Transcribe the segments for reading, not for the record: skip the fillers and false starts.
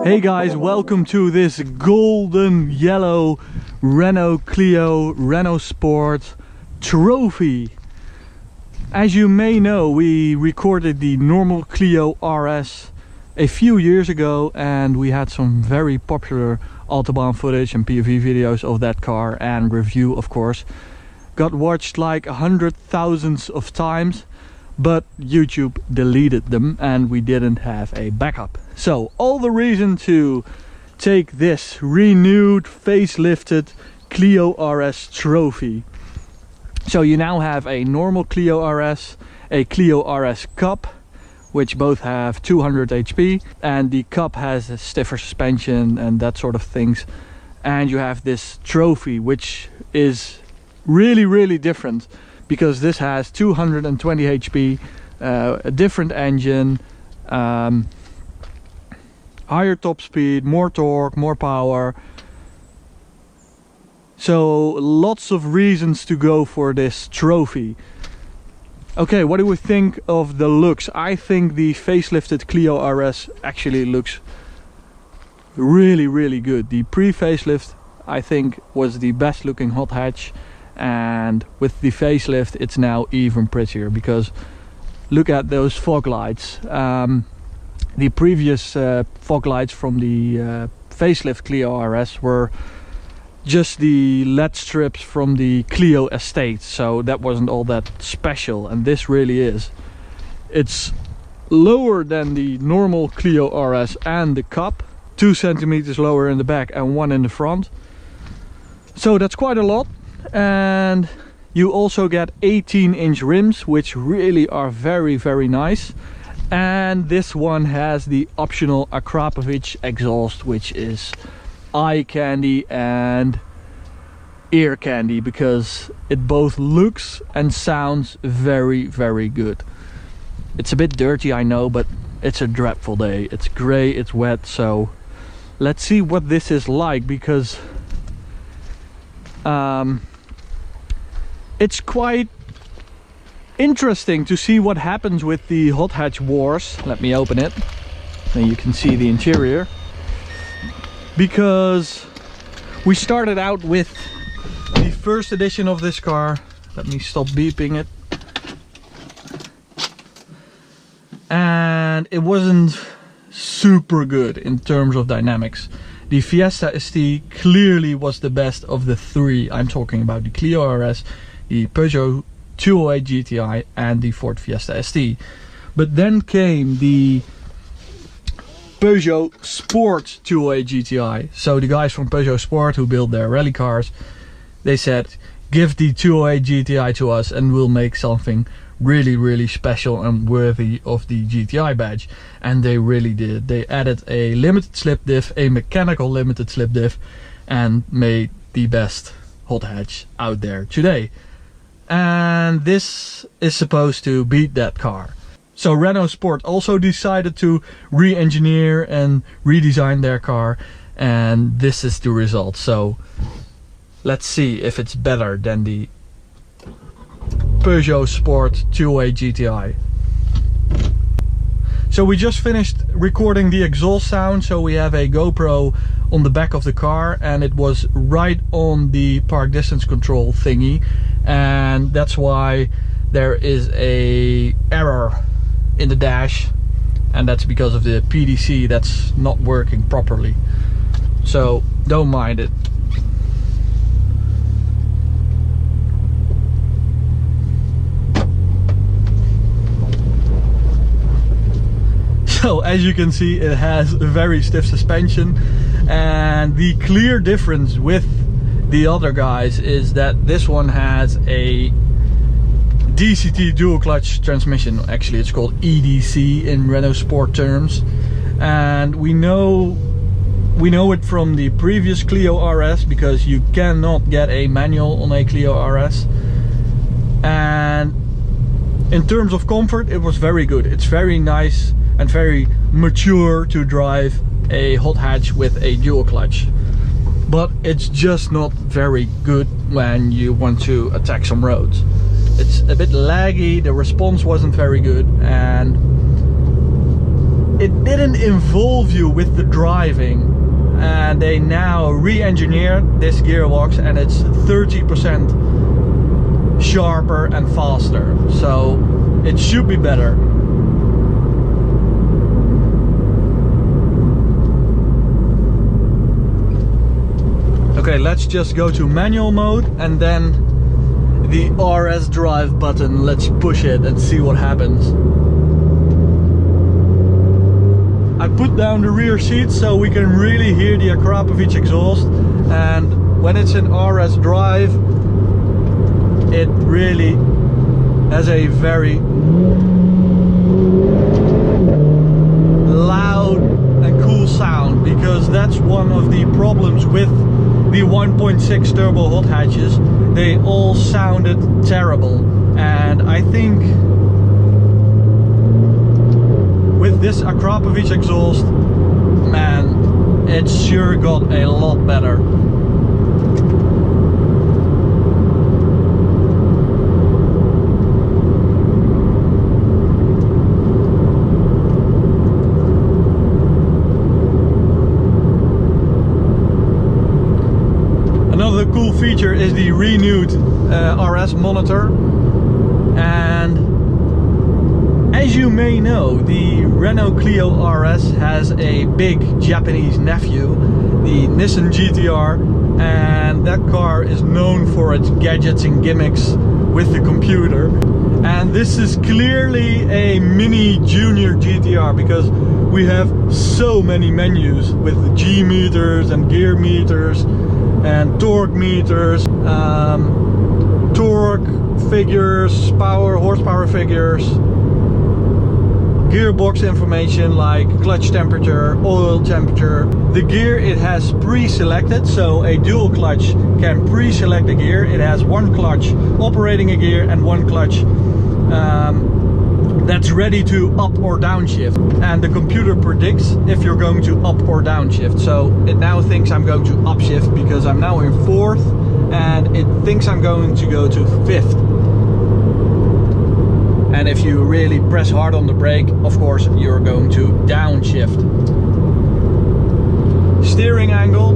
Hey guys, welcome to this golden yellow Renault Clio Renault Sport trophy. As you may know, we recorded the normal Clio RS a few years ago and we had some very popular Autobahn footage and POV videos of that car, and review of course. Got watched like 100,000 of times, but YouTube deleted them and we didn't have a backup. So all the reason to take this renewed, facelifted Clio RS trophy. So you now have a normal Clio RS, a Clio RS Cup, which both have 200 HP, and the Cup has a stiffer suspension and that sort of things. And you have this trophy, which is really different, because this has 220 HP, a different engine, higher top speed, more torque, more power. So lots of reasons to go for this trophy. Okay, what do we think of the looks? I think the facelifted Clio RS actually looks really good. The pre-facelift I think was the best looking hot hatch, and with the facelift it's now even prettier, because look at those fog lights. The previous fog lights from the facelift Clio RS were just the LED strips from the Clio estate, so that wasn't all that special, and this really is. It's lower than the normal Clio RS and the Cup, 2 centimeters lower in the back and 1 in the front, so that's quite a lot. And you also get 18-inch rims, which really are very nice. And this one has the optional Akrapovic exhaust, which is eye candy and ear candy, because it both looks and sounds very good. It's a bit dirty, I know, but it's a dreadful day. It's grey, it's wet, so let's see what this is like, because it's quite interesting to see what happens with the hot hatch wars. Let me open it and you can see the interior, because we started out with the first edition of this car. Let me stop beeping it. And it wasn't super good in terms of dynamics. The Fiesta ST clearly was the best of the three. I'm talking about the Clio RS, the Peugeot 208 GTI and the Ford Fiesta ST. But then came the Peugeot Sport 208 GTI. So the guys from Peugeot Sport, who build their rally cars, they said, give the 208 GTI to us and we'll make something really special and worthy of the GTI badge. And they really did. They added a limited slip diff, a mechanical limited slip diff, and made the best hot hatch out there today. And this is supposed to beat that car. So Renault Sport also decided to re-engineer and redesign their car, and this is the result. So let's see if it's better than the Peugeot Sport 208 GTI. So we just finished recording the exhaust sound. So we have a GoPro on the back of the car, and it was right on the park distance control thingy, and that's why there is a error in the dash, and that's because of the PDC that's not working properly. So don't mind it. So as you can see, it has a very stiff suspension, and the clear difference with the other guys is that this one has a DCT dual clutch transmission. Actually it's called EDC in Renault Sport terms, and we know it from the previous Clio RS, because you cannot get a manual on a Clio RS. And in terms of comfort, it was very good. It's very nice and very mature to drive a hot hatch with a dual clutch, but it's just not very good when you want to attack some roads. it's a bit laggy, the response wasn't very good, and it didn't involve you with the driving. And they now re-engineered this gearbox and it's 30% sharper and faster, so it should be better. Okay, let's just go to manual mode and then the RS drive button, let's push it and see what happens. I put down the rear seat so we can really hear the Akrapovic exhaust, and when it's in RS drive it really has a very loud and cool sound, because that's one of the problems with the 1.6 turbo hot hatches. They all sounded terrible, and I think with this Akrapovic exhaust, man, it's sure got a lot better. Another cool feature is the renewed RS monitor, and as you may know, the Renault Clio RS has a big Japanese nephew, the Nissan GTR, and that car is known for its gadgets and gimmicks with the computer. And this is clearly a mini junior GTR, because we have so many menus with the G meters and gear meters and torque meters, torque figures, horsepower figures, gearbox information like clutch temperature, oil temperature. The gear it has pre-selected, so a dual clutch can pre-select the gear. It has one clutch operating a gear and one clutch that's ready to up or downshift, and the computer predicts if you're going to up or downshift. So it now thinks I'm going to upshift because I'm now in 4th, and it thinks I'm going to go to 5th. And if you really press hard on the brake, of course you're going to downshift. Steering angle,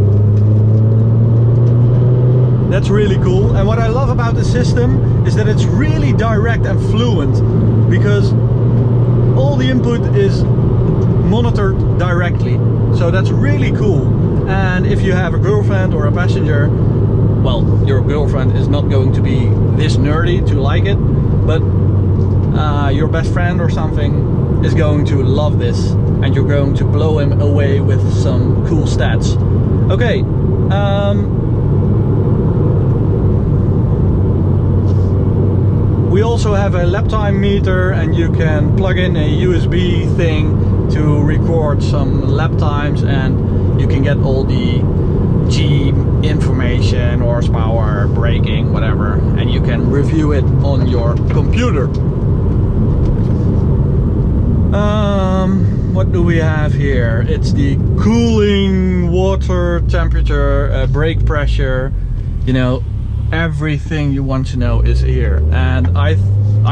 that's really cool. And what I love about the system is that it's really direct and fluent, because all the input is monitored directly. So that's really cool. And if you have a girlfriend or a passenger, well, your girlfriend is not going to be this nerdy to like it, but your best friend or something is going to love this, and you're going to blow him away with some cool stats. Okay, we also have a lap time meter, and you can plug in a USB thing to record some lap times, and you can get all the G information, horsepower, braking, whatever, and you can review it on your computer. What do we have here? It's the cooling, water temperature, brake pressure, you know, everything you want to know is here, and I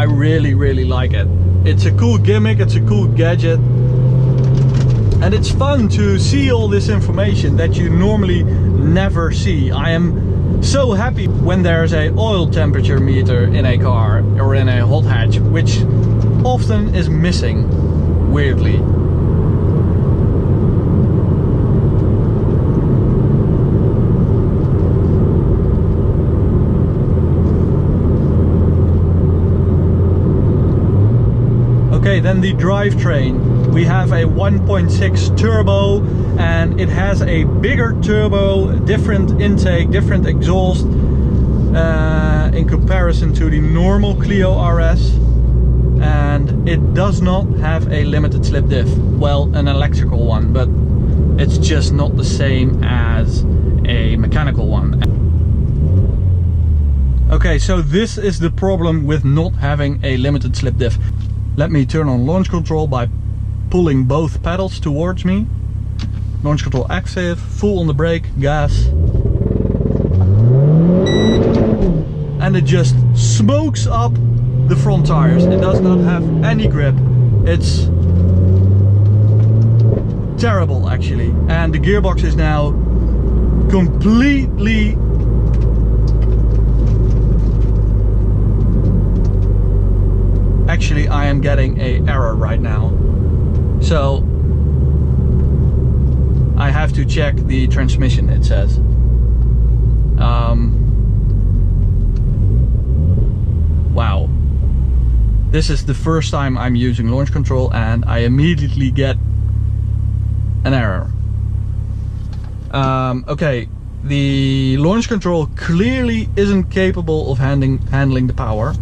really like it. It's a cool gimmick, it's a cool gadget, and it's fun to see all this information that you normally never see. I am so happy when there's a oil temperature meter in a car or in a hot hatch, which often is missing, weirdly. Okay, then the drivetrain. We have a 1.6 turbo, and it has a bigger turbo, different intake, different exhaust in comparison to the normal Clio RS, and it does not have a limited slip diff. Well, an electrical one, but it's just not the same as a mechanical one. Okay, so this is the problem with not having a limited slip diff. Let me turn on launch control by pulling both pedals towards me. Launch control active, full on the brake, gas. And and it just smokes up the front tires. It does not have any grip. It's terrible actually, and the gearbox is now completely actually I am getting an error right now, so I have to check the transmission, it says. Wow, this is the first time I'm using launch control and I immediately get an error. Okay, the launch control clearly isn't capable of handling the power.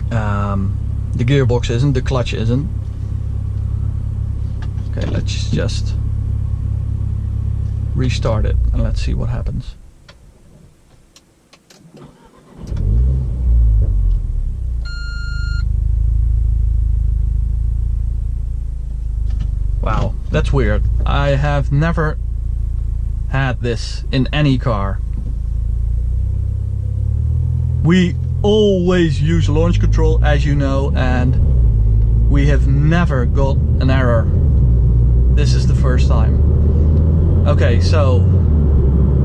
The gearbox isn't, the clutch isn't. Okay, let's just restart it and let's see what happens. Wow, that's weird. I have never had this in any car. We always use launch control, as you know, and we have never got an error. This is the first time. Okay, so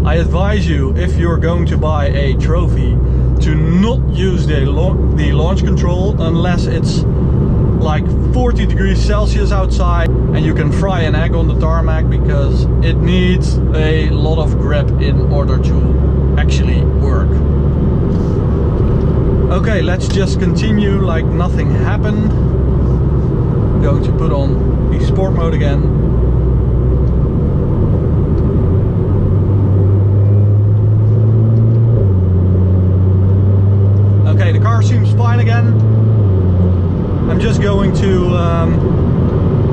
I advise you, if you're going to buy a trophy, to not use the launch control unless it's like 40 degrees Celsius outside and you can fry an egg on the tarmac, because it needs a lot of grip in order to actually work. Okay, let's just continue like nothing happened. I'm going to put on the sport mode again. Okay, the car seems fine again. I'm just going to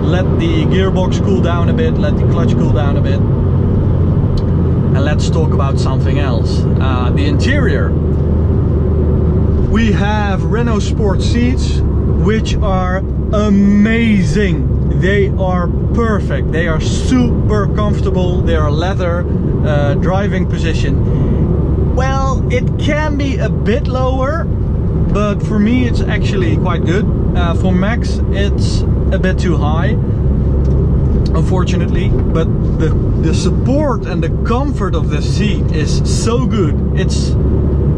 let the gearbox cool down a bit, let the clutch cool down a bit, and let's talk about something else. The interior. We have Renault Sport seats, which are amazing. They are perfect. They are super comfortable. They are leather, driving position. Well, it can be a bit lower, but for me it's actually quite good. For Max it's a bit too high, unfortunately, but the support and the comfort of the seat is so good. It's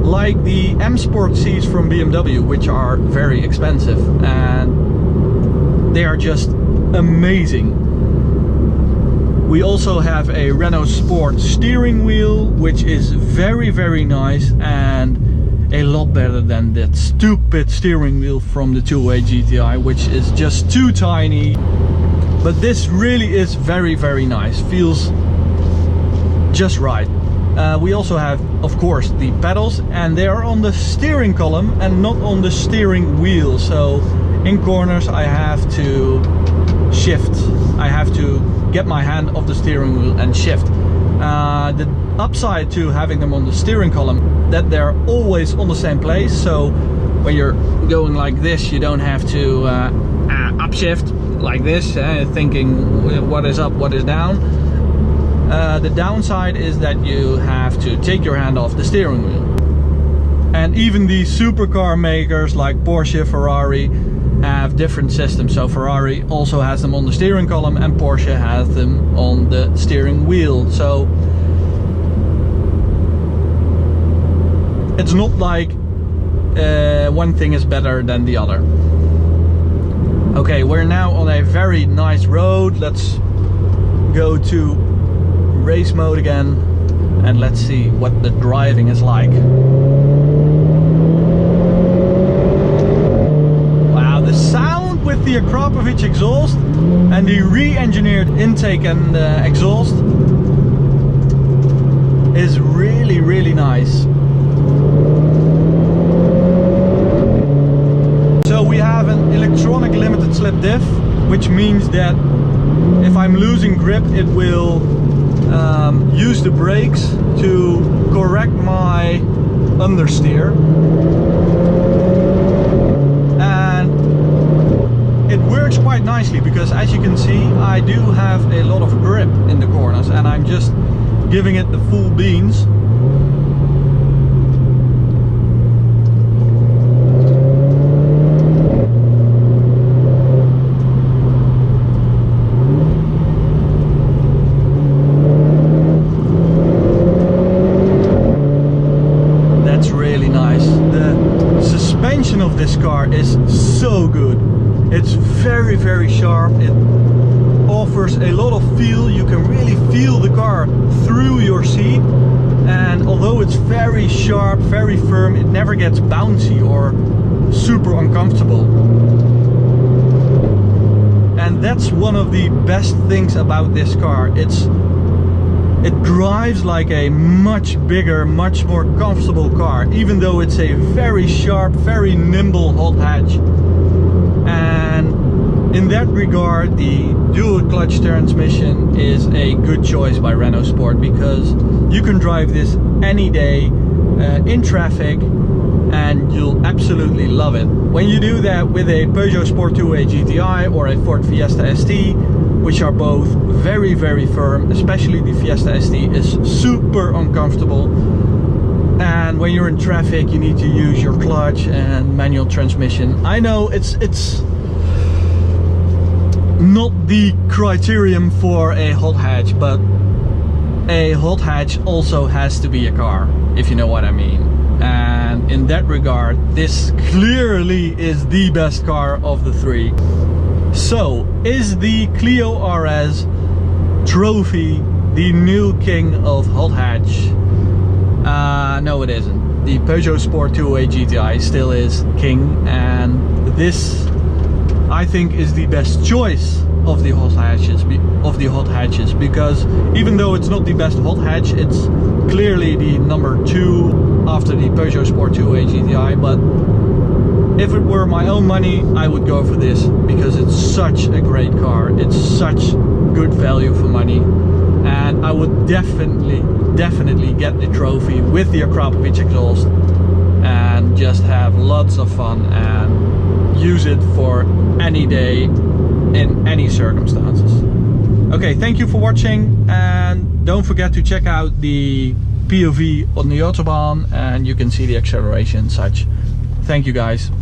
like the M Sport seats from BMW, which are very expensive, and they are just amazing. We also have a Renault Sport steering wheel, which is very, very nice and a lot better than that stupid steering wheel from the 2.8 GTI, which is just too tiny. But this really is very, very nice. Feels just right. We also have, of course, the pedals, and they are on the steering column and not on the steering wheel. So in corners I have to shift. I have to get my hand off the steering wheel and shift. The upside to having them on the steering column, that they're always on the same place. So when you're going like this, you don't have to upshift like this, thinking what is up, what is down. The downside is that you have to take your hand off the steering wheel. And even the supercar makers like Porsche, Ferrari have different systems. So Ferrari also has them on the steering column and Porsche has them on the steering wheel. So it's not like one thing is better than the other. Okay, we're now on a very nice road. Let's go to race mode again and let's see what the driving is like. Wow, the sound with the Akrapovic exhaust and the re-engineered intake and exhaust is really, really nice. So we have an electronic limited slip diff, which means that if I'm losing grip, it will use the brakes to correct my understeer. And it works quite nicely because, as you can see, I do have a lot of grip in the corners and I'm just giving it the full beans. this car is so good. It's very, very sharp. It offers a lot of feel. You can really feel the car through your seat. And although it's very sharp, very firm, it never gets bouncy or super uncomfortable. And that's one of the best things about this car. It drives like a much bigger, much more comfortable car, even though it's a very sharp, very nimble hot hatch. And in that regard, the dual clutch transmission is a good choice by Renault Sport, because you can drive this any day in traffic and you'll absolutely love it. When you do that with a Peugeot Sport 2A GTI or a Ford Fiesta ST, which are both very, very firm, especially the Fiesta ST is super uncomfortable. And when you're in traffic, you need to use your clutch and manual transmission. I know it's not the criterion for a hot hatch, but a hot hatch also has to be a car, if you know what I mean. And in that regard, this clearly is the best car of the three. So, is the Clio RS trophy the new king of hot hatch? No, it isn't. The Peugeot Sport 2A GTI still is king, and this, I think, is the best choice of the hot hatches, because even though it's not the best hot hatch, it's clearly the number 2 after the Peugeot Sport 2A GTI. But if it were my own money, I would go for this, because it's such a great car. It's such good value for money, and I would definitely get the trophy with the Akrapovic exhaust and just have lots of fun and use it for any day in any circumstances. Okay, thank you for watching, and don't forget to check out the POV on the Autobahn, and you can see the acceleration and such. Thank you guys.